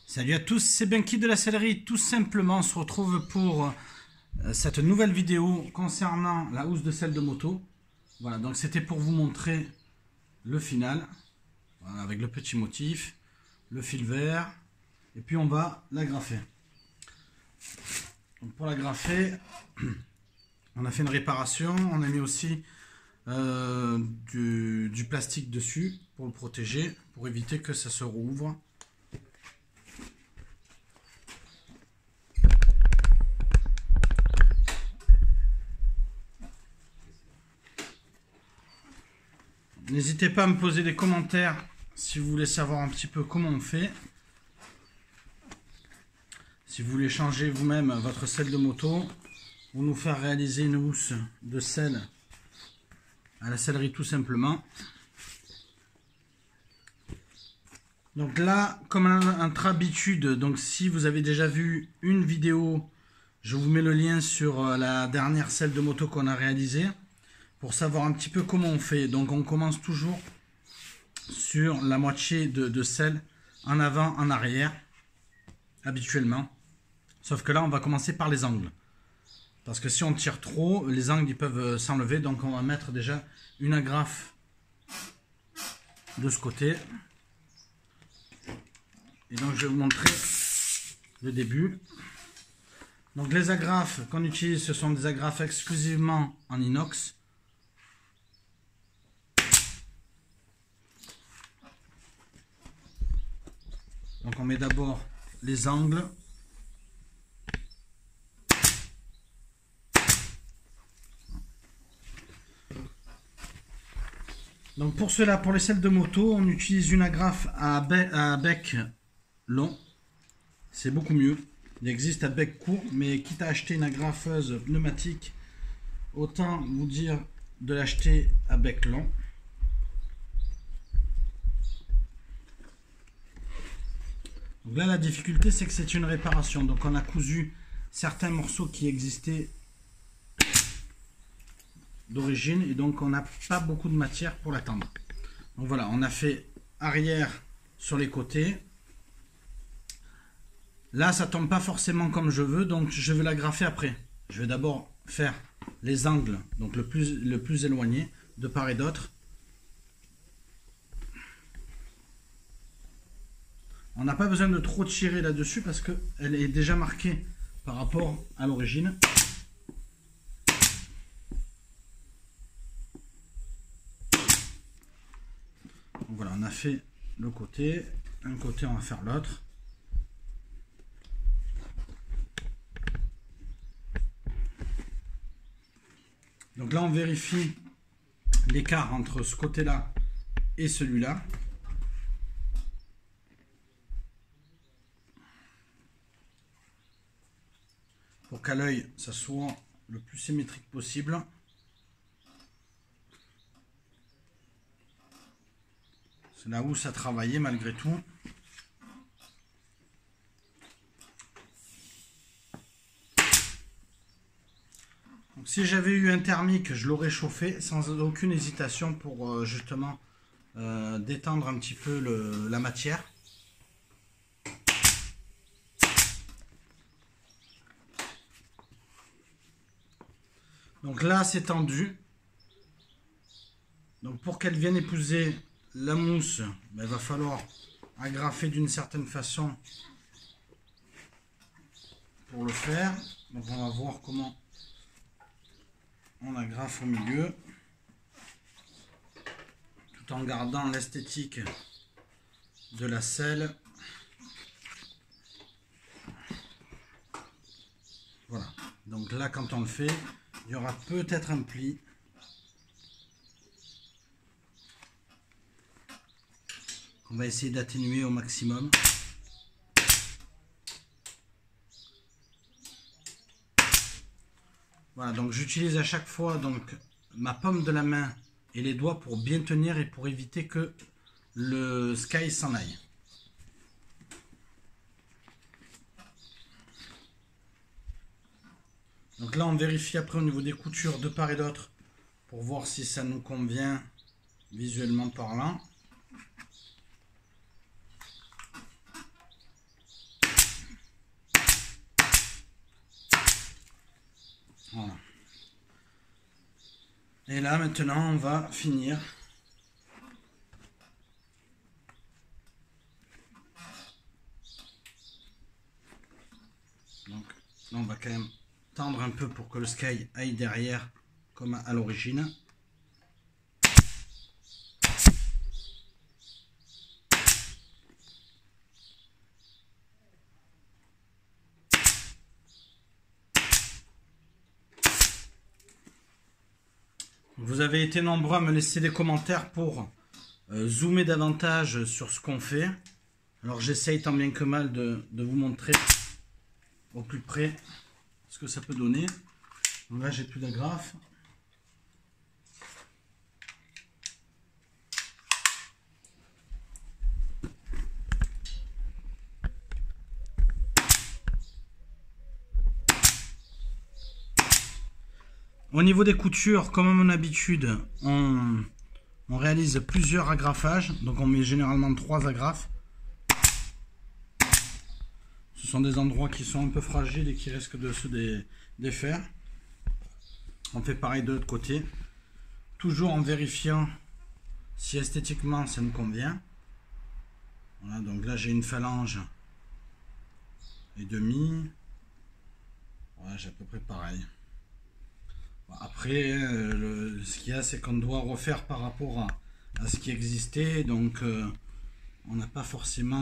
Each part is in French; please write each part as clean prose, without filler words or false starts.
Salut à tous, c'est Benki de la Sellerie. Tout simplement, on se retrouve pour cette nouvelle vidéo concernant la housse de selle de moto. Voilà, donc c'était pour vous montrer le final, voilà, avec le petit motif, le fil vert, et puis on va l'agrafer. Donc pour l'agrafer, on a fait une réparation, on a mis aussi du plastique dessus pour le protéger, pour éviter que ça se rouvre. N'hésitez pas à me poser des commentaires si vous voulez savoir un petit peu comment on fait. Si vous voulez changer vous-même votre selle de moto ou nous faire réaliser une housse de selle à la sellerie tout simplement. Donc là, comme à notre habitude, donc si vous avez déjà vu une vidéo, je vous mets le lien sur la dernière selle de moto qu'on a réalisée. Pour savoir un petit peu comment on fait. Donc on commence toujours sur la moitié de selle, en avant, en arrière, habituellement. Sauf que là on va commencer par les angles. Parce que si on tire trop, les angles ils peuvent s'enlever. Donc on va mettre déjà une agrafe de ce côté. Et donc je vais vous montrer le début. Donc les agrafes qu'on utilise, ce sont des agrafes exclusivement en inox. Donc on met d'abord les angles. Donc pour cela, pour les selles de moto, on utilise une agrafe à bec long. C'est beaucoup mieux. Il existe à bec court, mais quitte à acheter une agrafeuse pneumatique, autant vous dire de l'acheter à bec long. Donc là, la difficulté, c'est que c'est une réparation. Donc on a cousu certains morceaux qui existaient d'origine et donc on n'a pas beaucoup de matière pour l'attendre. Donc voilà, on a fait arrière sur les côtés. Là, ça tombe pas forcément comme je veux, donc je vais l'agrafer après. Je vais d'abord faire les angles, donc le plus éloigné de part et d'autre. On n'a pas besoin de trop tirer là-dessus parce qu'elle est déjà marquée par rapport à l'origine. Voilà, on a fait le côté. Un côté, on va faire l'autre. Donc là, on vérifie l'écart entre ce côté-là et celui-là. Pour qu'à l'œil, ça soit le plus symétrique possible. C'est là où ça travaillait malgré tout. Donc, si j'avais eu un thermique, je l'aurais chauffé sans aucune hésitation pour justement détendre un petit peu la matière. Donc là, c'est tendu. Donc pour qu'elle vienne épouser la mousse, ben, il va falloir agrafer d'une certaine façon pour le faire. Donc on va voir comment on agrafe au milieu, tout en gardant l'esthétique de la selle. Voilà. Donc là, quand on le fait, il y aura peut-être un pli. On va essayer d'atténuer au maximum. Voilà, donc j'utilise à chaque fois donc ma paume de la main et les doigts pour bien tenir et pour éviter que le sky s'en aille. Donc là, on vérifie après au niveau des coutures de part et d'autre pour voir si ça nous convient visuellement parlant. Et là maintenant on va finir. Donc là on va quand même tendre un peu pour que le sky aille derrière comme à l'origine. Vous avez été nombreux à me laisser des commentaires pour zoomer davantage sur ce qu'on fait. Alors j'essaye tant bien que mal de vous montrer au plus près ce que ça peut donner. Donc là j'ai plus d'agrafes. Au niveau des coutures, comme à mon habitude, on réalise plusieurs agrafages. Donc on met généralement 3 agrafes. Ce sont des endroits qui sont un peu fragiles et qui risquent de se défaire. On fait pareil de l'autre côté. Toujours en vérifiant si esthétiquement ça nous convient. Voilà, donc là j'ai une phalange et demi. Voilà, j'ai à peu près pareil. Après, ce qu'il y a, c'est qu'on doit refaire par rapport à ce qui existait, donc on n'a pas forcément...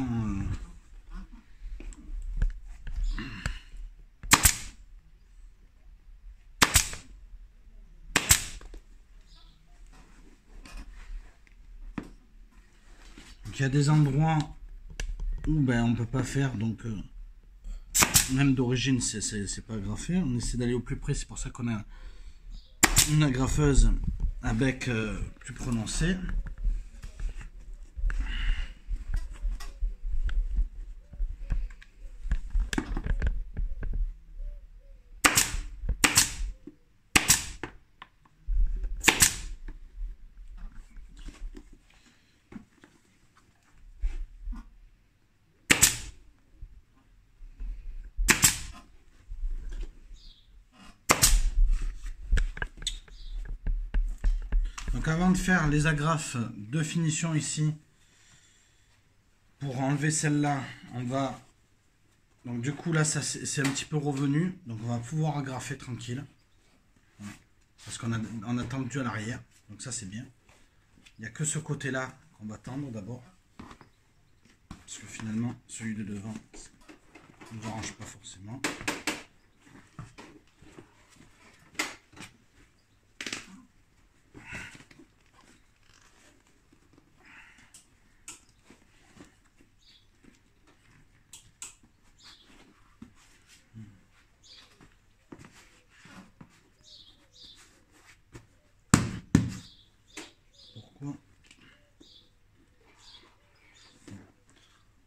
Donc il y a des endroits où ben, on ne peut pas faire, donc même d'origine, c'est pas agrafé. On essaie d'aller au plus près, c'est pour ça qu'on a une agrafeuse à bec plus prononcé. Donc avant de faire les agrafes de finition ici, pour enlever celle-là, on va... Donc du coup là, c'est un petit peu revenu. Donc on va pouvoir agrafer tranquille. Voilà. Parce qu'on a tendu à l'arrière. Donc ça c'est bien. Il n'y a que ce côté-là qu'on va tendre d'abord. Parce que finalement, celui de devant ne nous arrange pas forcément.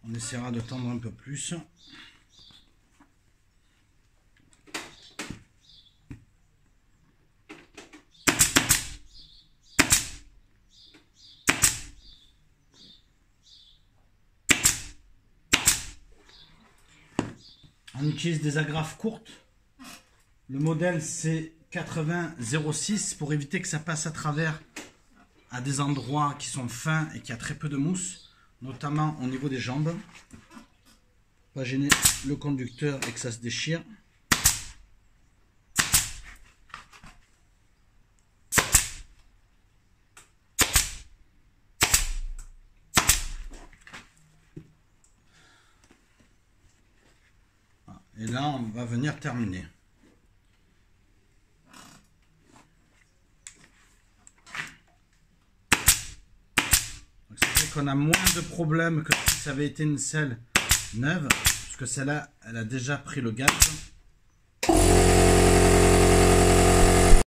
On essaiera de tendre un peu plus. On utilise des agrafes courtes. Le modèle c'est 80-06 pour éviter que ça passe à travers à des endroits qui sont fins et qui a très peu de mousse, notamment au niveau des jambes. Pas gêner le conducteur et que ça se déchire. Et là, on va venir terminer. Donc, ça fait qu'on a moins de problèmes que si ça avait été une selle neuve, puisque celle-là, elle a déjà pris le gaz.